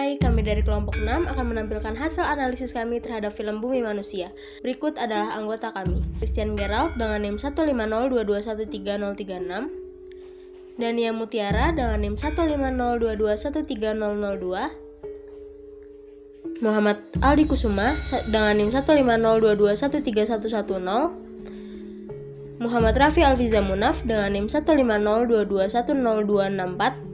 Hai, kami dari kelompok 6 akan menampilkan hasil analisis kami terhadap film Bumi Manusia. Berikut adalah anggota kami. Christian Gerald dengan NIM 150221336, Dania Mutiara dengan NIM 15022130002, Muhammad Aldi Kusuma dengan NIM 15022131110, Muhammad Rafi Alfiza Munaf dengan NIM 15022100264,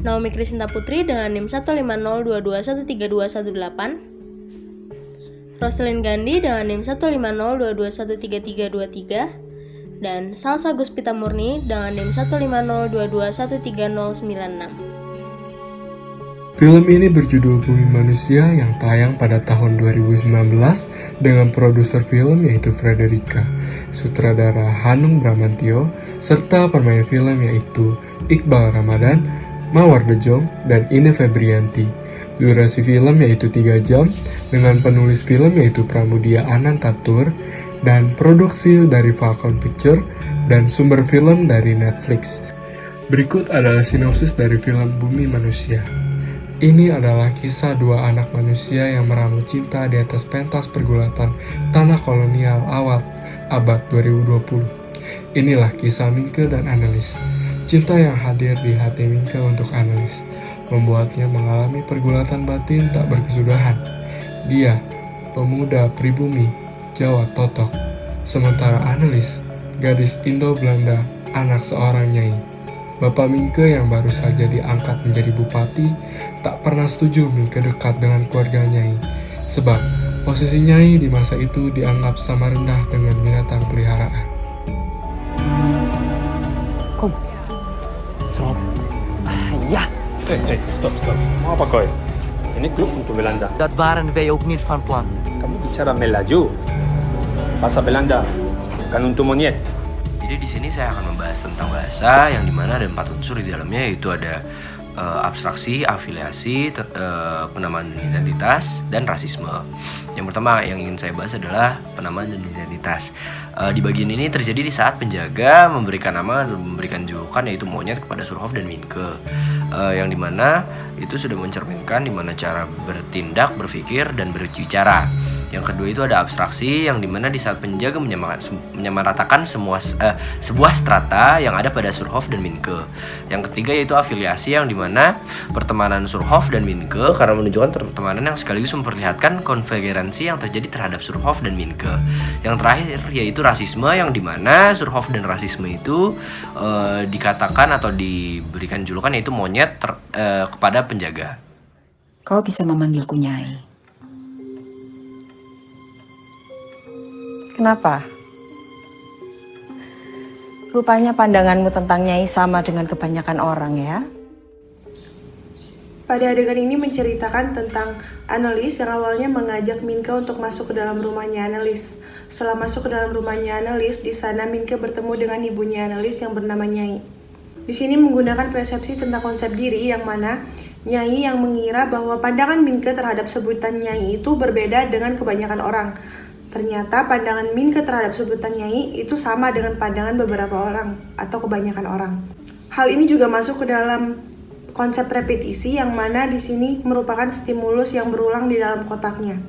Naomi Krisinta Putri dengan NIM 15022132218, Roselyn Gandhi dengan NIM 15022133323, dan Salsa Guspita Murni dengan NIM 15022130096. Film ini berjudul Bumi Manusia yang tayang pada tahun 2019 dengan produser film yaitu Frederica, sutradara Hanung Bramantyo, serta pemain film yaitu Iqbal Ramadan, Mawar Dejong, dan Ine Febrianti. Durasi film yaitu 3 jam, dengan penulis film yaitu Pramudia Anantatur, dan produksi dari Falcon Picture, dan sumber film dari Netflix. Berikut adalah sinopsis dari film Bumi Manusia. Ini adalah kisah dua anak manusia yang meramu cinta di atas pentas pergulatan tanah kolonial awal abad 2020. Inilah kisah Minke dan Annelies. Cinta yang hadir di hati Minke untuk Annelies membuatnya mengalami pergulatan batin tak berkesudahan. Dia, pemuda pribumi Jawa Totok, sementara Annelies, gadis Indo-Belanda, anak seorang nyai. Bapak Minke yang baru saja diangkat menjadi bupati tak pernah setuju Minke dekat dengan keluarga nyai, sebab posisi nyai di masa itu dianggap sama rendah dengan binatang peliharaan. Stop. Ja. Stop. Mau apa kau? Ini klub untuk Belanda. Dat waren wij ook niet van plan. Kamu bicara Melaju. Bahasa Belanda. Bukan untuk monyet. Jadi di sini saya akan membahas tentang bahasa yang dimana ada 4 unsur di dalamnya, yaitu ada abstraksi, afiliasi, penamaan dan identitas, dan rasisme. Yang pertama yang ingin saya bahas adalah penamaan dan identitas. Di bagian ini terjadi di saat penjaga memberikan nama dan memberikan julukan yaitu monyet kepada Surhoff dan Minke, yang dimana itu sudah mencerminkan dimana cara bertindak, berpikir, dan berbicara. Yang kedua itu ada abstraksi, yang dimana di saat penjaga menyamaratakan sebuah strata yang ada pada Surhoff dan Minke. Yang ketiga yaitu afiliasi, yang dimana pertemanan Surhoff dan Minke karena menunjukkan pertemanan yang sekaligus memperlihatkan konvergensi yang terjadi terhadap Surhoff dan Minke. Yang terakhir yaitu rasisme, yang dimana Surhoff dan rasisme itu dikatakan atau diberikan julukan yaitu monyet kepada penjaga. Kau bisa memanggilku Nyai. Kenapa? Rupanya pandanganmu tentang Nyai sama dengan kebanyakan orang ya? Pada adegan ini menceritakan tentang Annelies yang awalnya mengajak Minke untuk masuk ke dalam rumahnya Annelies. Setelah masuk ke dalam rumahnya Annelies, di sana Minke bertemu dengan ibunya Annelies yang bernama Nyai. Di sini menggunakan persepsi tentang konsep diri yang mana Nyai yang mengira bahwa pandangan Minke terhadap sebutan Nyai itu berbeda dengan kebanyakan orang. Ternyata pandangan Minke terhadap sebutan Nyai itu sama dengan pandangan beberapa orang atau kebanyakan orang. Hal ini juga masuk ke dalam konsep repetisi yang mana di sini merupakan stimulus yang berulang di dalam kotaknya.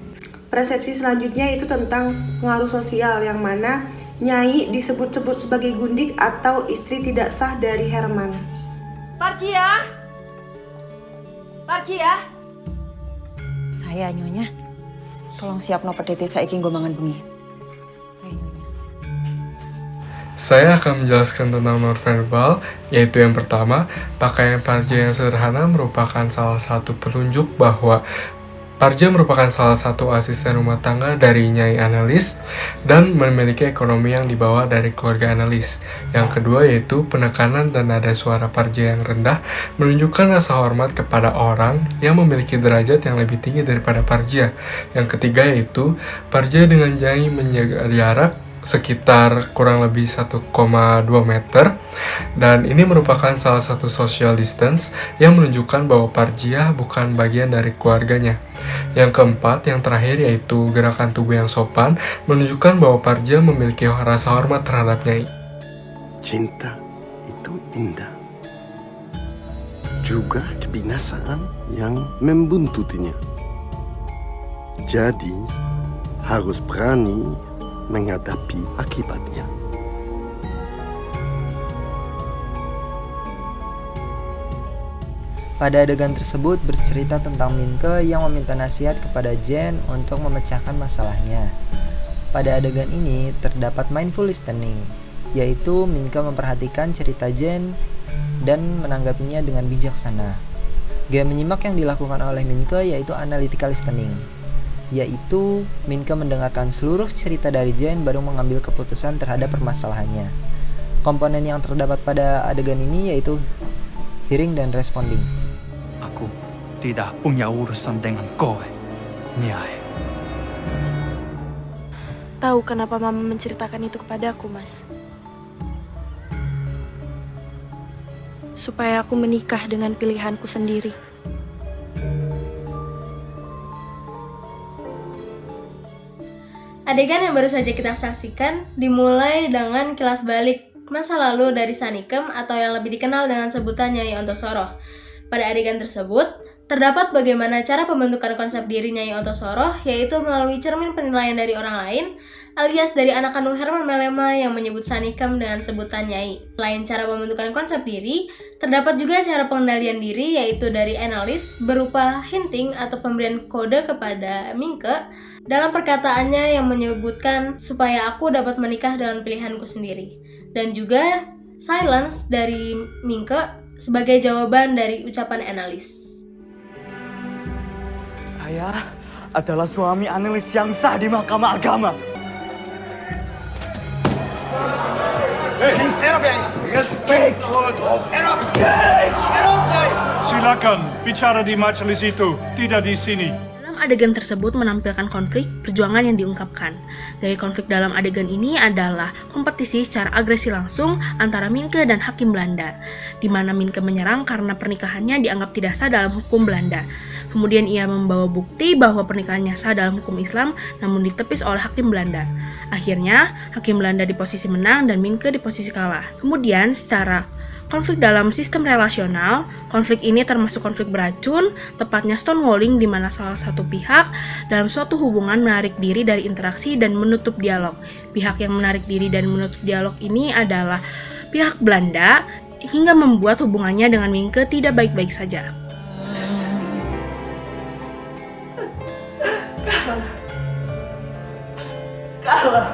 Persepsi selanjutnya itu tentang pengaruh sosial yang mana Nyai disebut-sebut sebagai gundik atau istri tidak sah dari Herman. Parcia? Saya Nyonya. Tolong siap no pedete saiki nggo mangan bengi. Saya akan menjelaskan tentang nonverbal, yaitu yang pertama, pakaian Parja yang sederhana merupakan salah satu petunjuk bahwa Parja merupakan salah satu asisten rumah tangga dari Nyai Annelies dan memiliki ekonomi yang dibawa dari keluarga Annelies. Yang kedua yaitu penekanan dan nada suara Parja yang rendah menunjukkan rasa hormat kepada orang yang memiliki derajat yang lebih tinggi daripada Parja. Yang ketiga yaitu Parja dengan Nyai menjaga jarak sekitar kurang lebih 1,2 meter, dan ini merupakan salah satu social distance yang menunjukkan bahwa Parja bukan bagian dari keluarganya. Yang keempat, yang terakhir yaitu gerakan tubuh yang sopan menunjukkan bahwa Parja memiliki rasa hormat terhadap Nyai. Cinta itu indah. juga kebinasaan yang membuntutinya. Jadi, harus berani menghadapi akibatnya. Pada adegan tersebut bercerita tentang Minke yang meminta nasihat kepada Jen untuk memecahkan masalahnya. Pada adegan ini terdapat mindful listening, yaitu Minke memperhatikan cerita Jen dan menanggapinya dengan bijaksana. Gaya menyimak yang dilakukan oleh Minke yaitu analytical listening, yaitu Minke mendengarkan seluruh cerita dari Jen baru mengambil keputusan terhadap permasalahannya. Komponen yang terdapat pada adegan ini yaitu hearing dan responding. Aku tidak punya urusan dengan kowe, Nyai. Tahu kenapa Mama menceritakan itu kepadaku, Mas? Supaya aku menikah dengan pilihanku sendiri. Adegan yang baru saja kita saksikan dimulai dengan kilas balik masa lalu dari Sanikem atau yang lebih dikenal dengan sebutan Nyai Ontosoroh. Pada adegan tersebut, terdapat bagaimana cara pembentukan konsep diri Nyai Ontosoroh, yaitu melalui cermin penilaian dari orang lain, alias dari anak kandung Herman Melema yang menyebut Sanikem dengan sebutan Nyai. Selain cara pembentukan konsep diri, terdapat juga cara pengendalian diri, yaitu dari analis berupa hinting atau pemberian kode kepada Minke dalam perkataannya yang menyebutkan supaya aku dapat menikah dengan pilihanku sendiri. Dan juga silence dari Minke sebagai jawaban dari ucapan analis. Saya adalah suami analis yang sah di Mahkamah Agama. Silakan bicara di majelis itu, tidak di sini. Adegan tersebut menampilkan konflik perjuangan yang diungkapkan. Gaya konflik dalam adegan ini adalah kompetisi secara agresi langsung antara Minke dan hakim Belanda, di mana Minke menyerang karena pernikahannya dianggap tidak sah dalam hukum Belanda. Kemudian ia membawa bukti bahwa pernikahannya sah dalam hukum Islam, namun ditepis oleh hakim Belanda. Akhirnya, hakim Belanda di posisi menang dan Minke di posisi kalah. Kemudian, secara konflik dalam sistem relasional, konflik ini termasuk konflik beracun, tepatnya stonewalling, di mana salah satu pihak dalam suatu hubungan menarik diri dari interaksi dan menutup dialog. Pihak yang menarik diri dan menutup dialog ini adalah pihak Belanda, hingga membuat hubungannya dengan Minke tidak baik-baik saja. Kalah.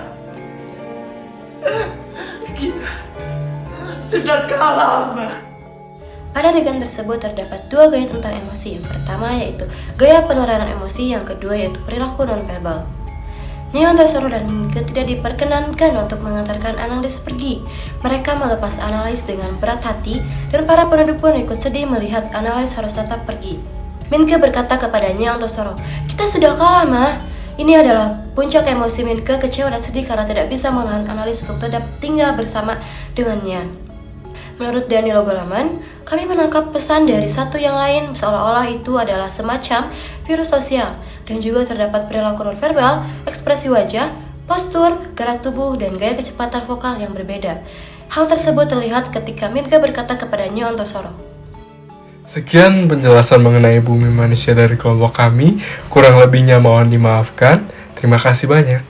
Kita sudah kalah, Ma. Pada adegan tersebut terdapat dua gaya tentang emosi. Yang pertama yaitu gaya penuranan emosi, yang kedua yaitu perilaku nonverbal. Nyai Ontosoroh dan Minke tidak diperkenankan untuk mengantarkan analis pergi. Mereka melepas analis dengan berat hati dan para penduduk pun ikut sedih melihat analis harus tetap pergi. Minke berkata kepada Nyai Ontosoroh, "Kita sudah kalah, Ma." Ini adalah puncak emosi Minke, kecewa dan sedih karena tidak bisa menahan analis untuk tetap tinggal bersama dengannya. Menurut Danilo Golaman, kami menangkap pesan dari satu yang lain seolah-olah itu adalah semacam virus sosial, dan juga terdapat perilaku nonverbal, ekspresi wajah, postur, gerak tubuh, dan gaya kecepatan vokal yang berbeda. Hal tersebut terlihat ketika Minke berkata kepada Nyai Ontosoroh. Sekian penjelasan mengenai bumi manusia dari kelompok kami. Kurang lebihnya mohon dimaafkan. Terima kasih banyak.